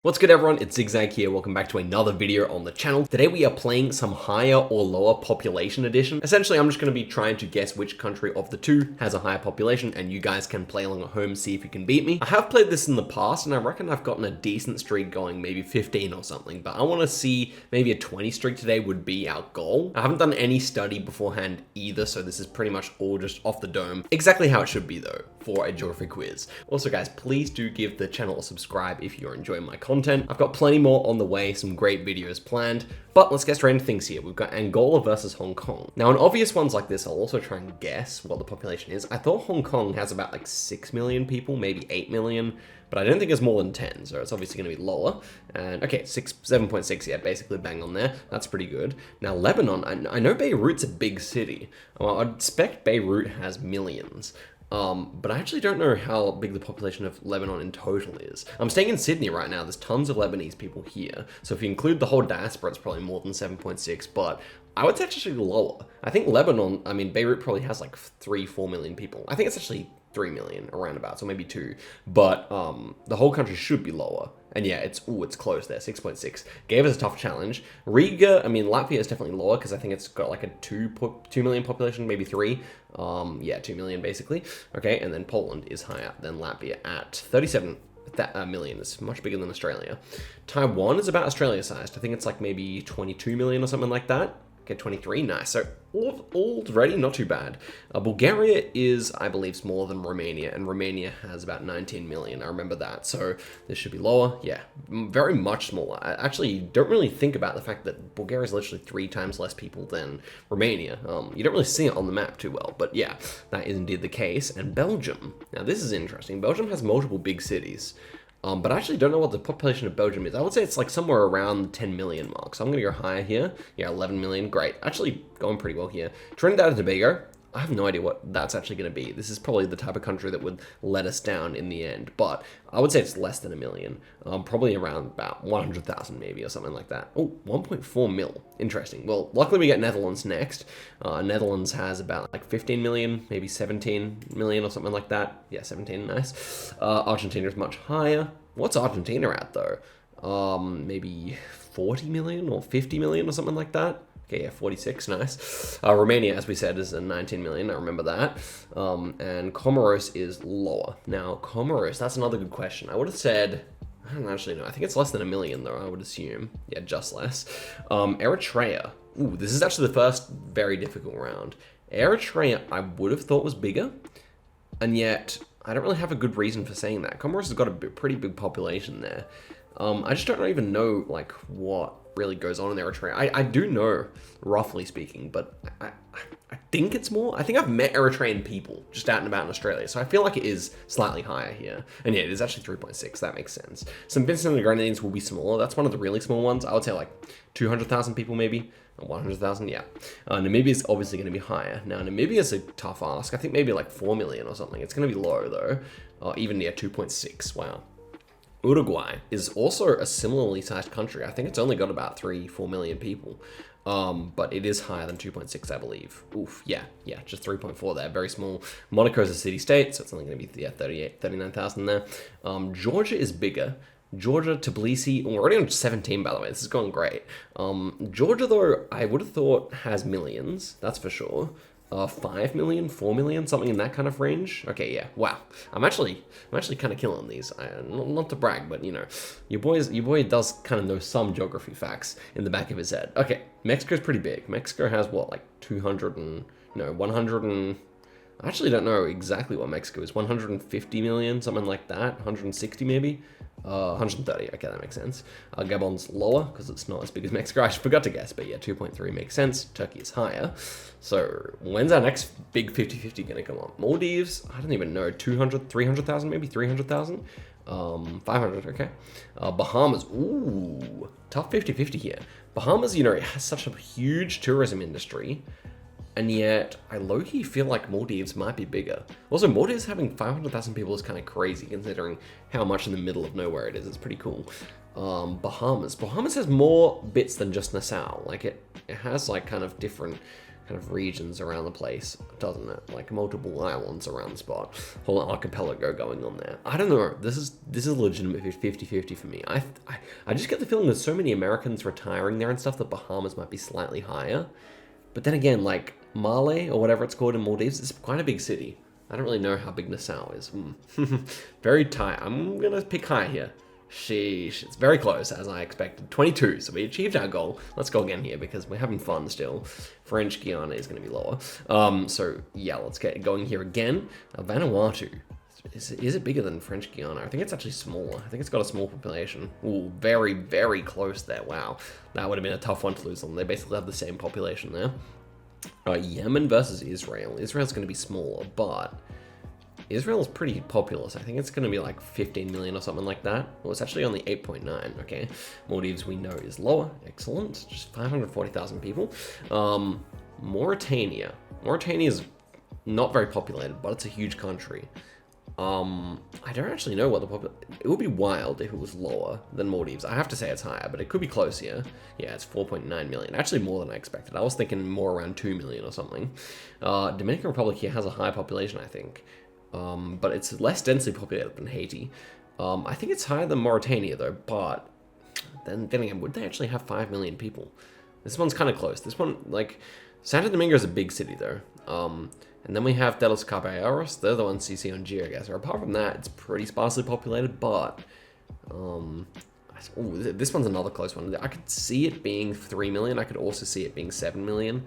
What's good everyone, it's Zigzag here, welcome back to another video on the channel. Today we are playing some higher or lower population edition. Essentially, I'm just going to be trying to guess which country of the two has a higher population, and you guys can play along at home, see if you can beat me. I have played this in the past, and I reckon I've gotten a decent streak going, maybe 15 or something, but I want to see maybe a 20 streak today would be our goal. I haven't done any study beforehand either, so this is pretty much all just off the dome. Exactly how it should be though, for a geography quiz. Also guys, please do give the channel a subscribe if you're enjoying my content. I've got plenty more on the way, some great videos planned, but let's get straight into things here. We've got Angola versus Hong Kong. Now, in obvious ones like this, I'll also try and guess what the population is. I thought Hong Kong has about like 6 million people, maybe 8 million, but I don't think it's more than 10, so it's obviously gonna be lower. And okay, 7.6, yeah, basically bang on there. That's pretty good. Now, Lebanon, I know Beirut's a big city. Well, I'd expect Beirut has millions. But I actually don't know how big the population of Lebanon in total is. I'm staying in Sydney right now. There's tons of Lebanese people here. So if you include the whole diaspora, it's probably more than 7.6, but I would say it's actually lower. I think Lebanon, I mean, Beirut probably has like 3-4 million people. I think it's actually 3 million around about, so maybe 2. But the whole country should be lower. And yeah, it's close there, 6.6. Gave us a tough challenge. Riga, I mean, Latvia is definitely lower because I think it's got like a 2 million population, maybe 3. Yeah, 2 million basically. Okay, and then Poland is higher than Latvia at 37 million. It's much bigger than Australia. Taiwan is about Australia sized. I think it's like maybe 22 million or something like that. Okay, 23, nice. So already not too bad. Bulgaria is, I believe, smaller than Romania, and Romania has about 19 million. I remember that. So this should be lower. Yeah, very much smaller. I actually don't really think about the fact that Bulgaria is literally 3 times less people than Romania. You don't really see it on the map too well, but yeah, that is indeed the case. And Belgium. Now this is interesting. Belgium has multiple big cities. But I actually don't know what the population of Belgium is. I would say it's like somewhere around the 10 million mark. So I'm going to go higher here. Yeah, 11 million. Great. Actually going pretty well here. Trinidad and Tobago. I have no idea what that's actually going to be. This is probably the type of country that would let us down in the end. But I would say it's less than a million. Probably around about 100,000 maybe or something like that. Oh, 1.4 mil. Interesting. Well, luckily we get Netherlands next. Netherlands has about like 15 million, maybe 17 million or something like that. Yeah, 17, nice. Argentina is much higher. What's Argentina at though? Maybe 40 million or 50 million or something like that. Okay, yeah, 46, nice. Romania, as we said, is a 19 million, I remember that. And Comoros is lower. Now, Comoros, that's another good question. I would have said, I don't actually know, I think it's less than a million though, I would assume. Yeah, just less. Eritrea, ooh, this is actually the first very difficult round. Eritrea, I would have thought was bigger, and yet I don't really have a good reason for saying that. Comoros has got a pretty big population there. I just don't even know like what really goes on in Eritrea. I do know, roughly speaking, but I think it's more. I think I've met Eritrean people just out and about in Australia, so I feel like it is slightly higher here. And yeah, it is actually 3.6. That makes sense. St. Vincent and the Grenadines will be smaller. That's one of the really small ones. I would say like 200,000 people maybe. 100,000, yeah. Namibia is obviously going to be higher. Now, Namibia is a tough ask. I think maybe like 4 million or something. It's going to be low though. Even near 2.6. Wow. Uruguay is also a similarly sized country. I think it's only got about 3-4 million people. But it is higher than 2.6, I believe. Oof, yeah, just 3.4 there, very small. Monaco is a city-state, so it's only going to be 39,000 there. Georgia is bigger. Georgia, Tbilisi, we're already on 17, by the way. This is going great. Georgia, though, I would have thought has millions, that's for sure. 5 million, 4 million, something in that kind of range. Okay, yeah, wow. I'm actually kind of killing these. Not to brag, but you know, your boy does kind of know some geography facts in the back of his head. Okay, Mexico's pretty big. Mexico has what, like 100 and I actually don't know exactly what Mexico is. 150 million, something like that. 160 maybe. 130, okay, that makes sense. Gabon's lower because it's not as big as Mexico. I forgot to guess, but yeah, 2.3 makes sense. Turkey is higher. So when's our next big 50-50 gonna come on? Maldives, I don't even know, 200, 300,000 maybe, 300,000? 500, okay. Bahamas, ooh, tough 50-50 here. Bahamas, you know, it has such a huge tourism industry. And yet, I low-key feel like Maldives might be bigger. Also, Maldives having 500,000 people is kind of crazy, considering how much in the middle of nowhere it is. It's pretty cool. Bahamas. Bahamas has more bits than just Nassau. Like, it has, like, kind of different kind of regions around the place, doesn't it? Like multiple islands around the spot, whole archipelago going on there. I don't know. This is legitimate 50-50 for me. I just get the feeling there's so many Americans retiring there and stuff that Bahamas might be slightly higher. But then again, like Male or whatever it's called in Maldives, it's quite a big city. I don't really know how big Nassau is. Very tight. I'm gonna pick high here. Sheesh, it's very close as I expected. 22, so we achieved our goal. Let's go again here because we're having fun still. French Guiana is going to be lower. So yeah, let's get going here again. Vanuatu. Is it bigger than French Guiana? I think it's actually smaller. I think it's got a small population. Ooh, very, very close there. Wow. That would have been a tough one to lose on. They basically have the same population there. Yemen versus Israel. Israel's going to be smaller, but Israel is pretty populous. I think it's going to be like 15 million or something like that. Well, it's actually only 8.9. Okay. Maldives, we know, is lower. Excellent. Just 540,000 people. Mauritania. Mauritania is not very populated, but it's a huge country. I don't actually know what it would be wild if it was lower than Maldives. I have to say it's higher, but it could be close here. Yeah, it's 4.9 million. Actually more than I expected. I was thinking more around 2 million or something. Dominican Republic here has a high population, I think. But it's less densely populated than Haiti. I think it's higher than Mauritania though, but then again, would they actually have 5 million people? This one's kind of close. This one, like, Santo Domingo is a big city though. And then we have De los Caballeros. They're the ones you see on Geo, I guess. Or apart from that, it's pretty sparsely populated, but this one's another close one. I could see it being 3 million. I could also see it being 7 million.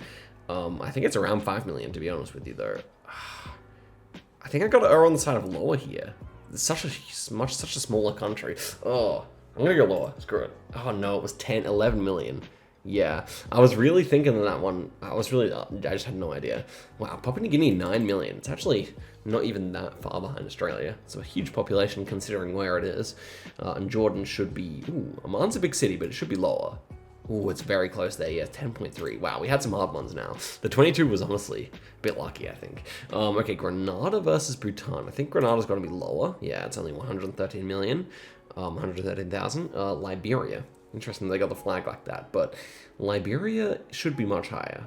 I think it's around 5 million, to be honest with you, though. I think I got to err on the side of lower here. It's such a smaller country. Oh, I'm gonna go lower. Screw it. Oh no, it was 11 million. Yeah, I was really thinking of that one. I just had no idea. Wow, Papua New Guinea, 9 million. It's actually not even that far behind Australia. It's a huge population considering where it is. And Jordan should be, Amman's a big city, but it should be lower. Ooh, it's very close there, yeah, 10.3. Wow, we had some hard ones now. The 22 was honestly a bit lucky, I think. Okay, Grenada versus Bhutan. I think Grenada's got to be lower. Yeah, it's only 113 million, 113,000. Liberia. Interesting they got the flag like that, but Liberia should be much higher.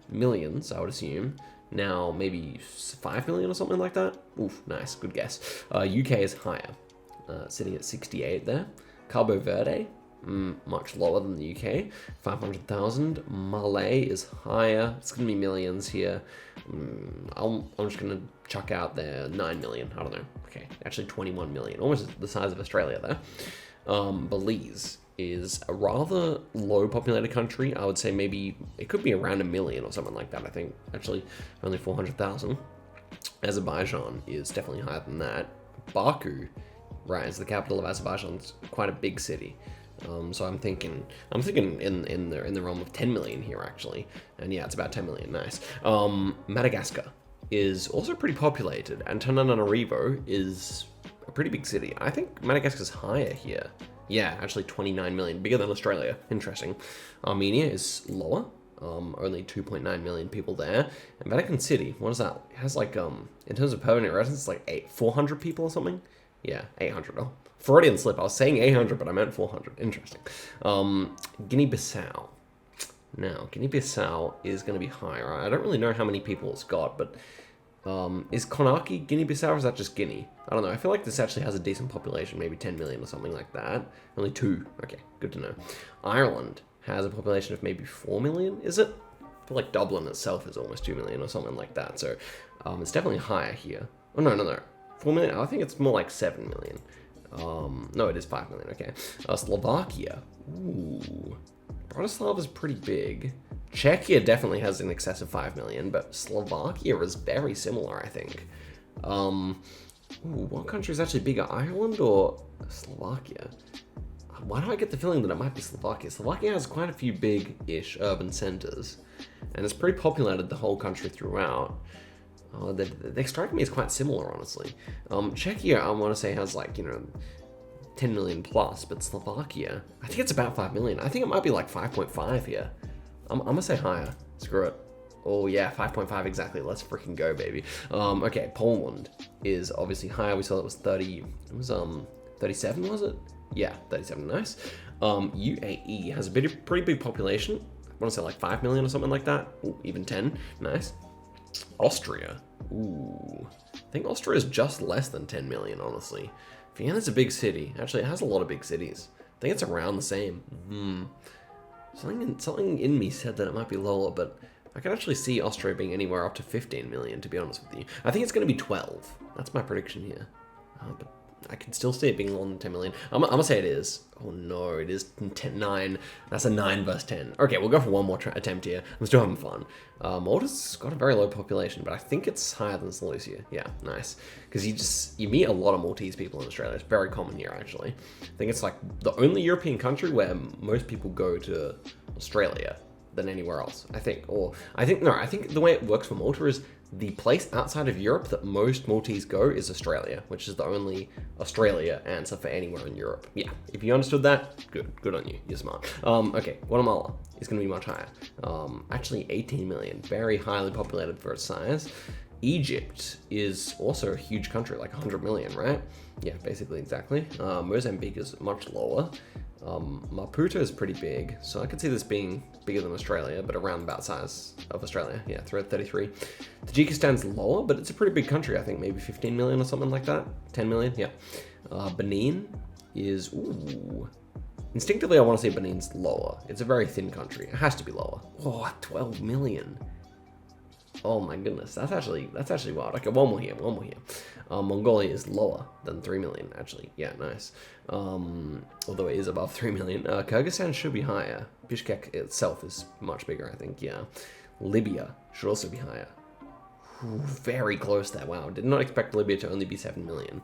Millions, I would assume. Now, maybe 5 million or something like that. Oof, nice, good guess. UK is higher, sitting at 68 there. Cabo Verde, much lower than the UK, 500,000. Malay is higher. It's going to be millions here. I'm just going to chuck out there 9 million. I don't know. Okay, actually 21 million, almost the size of Australia there. Belize is a rather low populated country. I would say maybe it could be around 1 million or something like that. I think actually only 400,000. Azerbaijan is definitely higher than that. Baku, right, is the capital of Azerbaijan. It's quite a big city. So I'm thinking in the realm of 10 million here actually. And yeah, it's about 10 million. Nice. Madagascar is also pretty populated. Antananarivo is a pretty big city. I think Madagascar's higher here. Yeah, actually 29 million, bigger than Australia. Interesting. Armenia is lower. Only 2.9 million people there. And Vatican City, what is that? It has like, in terms of permanent residents, like 400 people or something? Yeah, 800. Oh, Freudian slip. I was saying 800, but I meant 400. Interesting. Guinea-Bissau. Now, Guinea-Bissau is going to be higher. I don't really know how many people it's got, but is Conakry Guinea-Bissau or is that just Guinea? I don't know. I feel like this actually has a decent population, maybe 10 million or something like that. Only 2. Okay, good to know. Ireland has a population of maybe 4 million, is it? I feel like Dublin itself is almost 2 million or something like that. So it's definitely higher here. Oh, no. 4 million? I think it's more like 7 million. No, it is 5 million. Okay. Slovakia. Ooh. Bratislava is pretty big. Czechia definitely has in excess of 5 million, but Slovakia is very similar, I think. What country is actually bigger, Ireland or Slovakia? Why do I get the feeling that it might be Slovakia? Slovakia has quite a few big-ish urban centers, and it's pretty populated the whole country throughout. They strike me as quite similar, honestly. Czechia, I want to say, has like, 10 million plus, but Slovakia, I think it's about 5 million. I think it might be like 5.5 here. I'm gonna say higher. Screw it. Oh yeah, 5.5 exactly. Let's freaking go, baby. Okay, Poland is obviously higher. We saw it was 30. It was 37, was it? Yeah, 37. Nice. UAE has a pretty big population. want to say like 5 million or something like that. Ooh, even 10, nice. Austria, ooh, I think Austria is just less than 10 million, honestly. Vienna's a big city. Actually, it has a lot of big cities. I think it's around the same. Something in me said that it might be lower, but I can actually see Austria being anywhere up to 15 million, to be honest with you. I think it's going to be 12. That's my prediction here. But I can still see it being lower than 10 million. I'm gonna say it is. Oh no, it is 9. That's a 9 versus 10. Okay, we'll go for one more attempt here. I'm still having fun. Malta's got a very low population, but I think it's higher than St. Lucia. Yeah, nice. Because you meet a lot of Maltese people in Australia. It's very common here, actually. I think it's like the only European country where most people go to Australia than anywhere else, I think. I think the way it works for Malta is the place outside of Europe that most Maltese go is Australia, which is the only Australia answer for anywhere in Europe. Yeah, if you understood that, good on you, you're smart. Okay, Guatemala is gonna be much higher. Actually 18 million, very highly populated for its size. Egypt is also a huge country, like 100 million, right? Yeah, basically, exactly. Mozambique is much lower. Maputo is pretty big, so I could see this being bigger than Australia, but around about size of Australia. Yeah, 33. Tajikistan's lower, but it's a pretty big country. I think maybe 15 million or something like that. 10 million, yeah. Benin is, ooh. Instinctively, I want to say Benin's lower. It's a very thin country. It has to be lower. Oh, 12 million. Oh my goodness, that's actually wild. Okay, one more here. Mongolia is lower than 3 million, actually. Yeah, nice. Although it is above 3 million. Kyrgyzstan should be higher. Bishkek itself is much bigger, I think, yeah. Libya should also be higher. Ooh, very close there, wow. Did not expect Libya to only be 7 million.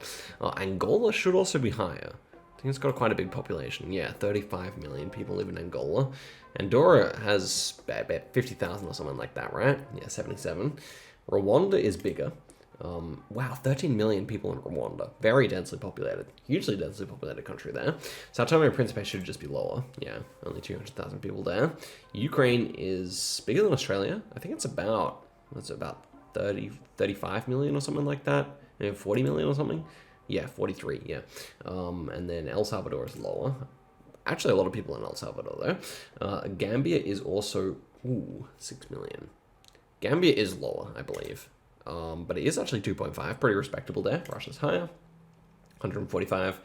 Angola should also be higher. I think it's got quite a big population. Yeah, 35 million people live in Angola. Andorra has about 50,000 or something like that, right? Yeah, 77. Rwanda is bigger. Wow, 13 million people in Rwanda. Very densely populated. Hugely densely populated country there. Sao Tome and Principe should just be lower. Yeah, only 200,000 people there. Ukraine is bigger than Australia. I think it's about 35 million or something like that. Maybe 40 million or something. Yeah, 43, yeah. And then El Salvador is lower. Actually, a lot of people in El Salvador, though. Gambia is also, 6 million. Gambia is lower, I believe. But it is actually 2.5, pretty respectable there. Russia's higher, 145.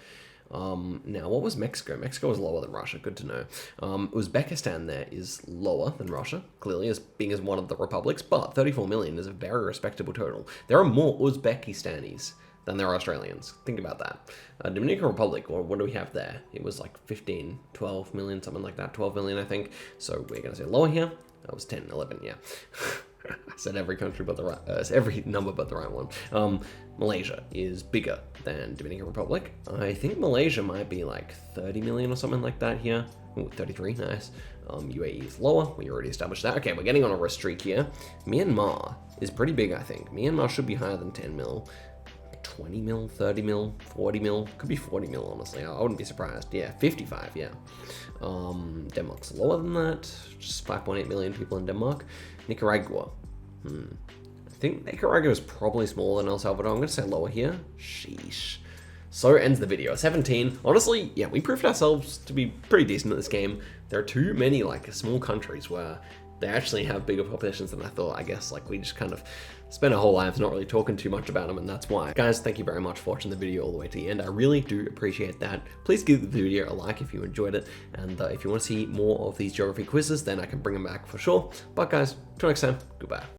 Now, what was Mexico? Mexico was lower than Russia, good to know. Uzbekistan there is lower than Russia, clearly, as being as one of the republics, but 34 million is a very respectable total. There are more Uzbekistanis than there are Australians. Think about that. Dominican Republic, what do we have there? It was like 15, 12 million, something like that, 12 million, I think. So we're gonna say lower here. That was 10, 11, yeah. I said every country but the right, every number but the right one. Malaysia is bigger than Dominican Republic. I think Malaysia might be like 30 million or something like that here. Ooh, 33, nice. UAE is lower, we already established that. Okay, we're getting on a streak here. Myanmar is pretty big, I think. Myanmar should be higher than 10 mil. 20 mil, 30 mil, 40 mil, could be 40 mil, honestly. I wouldn't be surprised. Yeah, 55, yeah. Denmark's lower than that, just 5.8 million people in Denmark. Nicaragua, I think Nicaragua is probably smaller than El Salvador. I'm gonna say lower here. Sheesh. So ends the video. 17. Honestly, yeah, we proved ourselves to be pretty decent at this game. There are too many like small countries where they actually have bigger populations than I thought. I guess like we just kind of spent our whole lives not really talking too much about them, and that's why. Guys, thank you very much for watching the video all the way to the end. I really do appreciate that. Please give the video a like if you enjoyed it, and if you want to see more of these geography quizzes, then I can bring them back for sure. But guys, till next time, goodbye.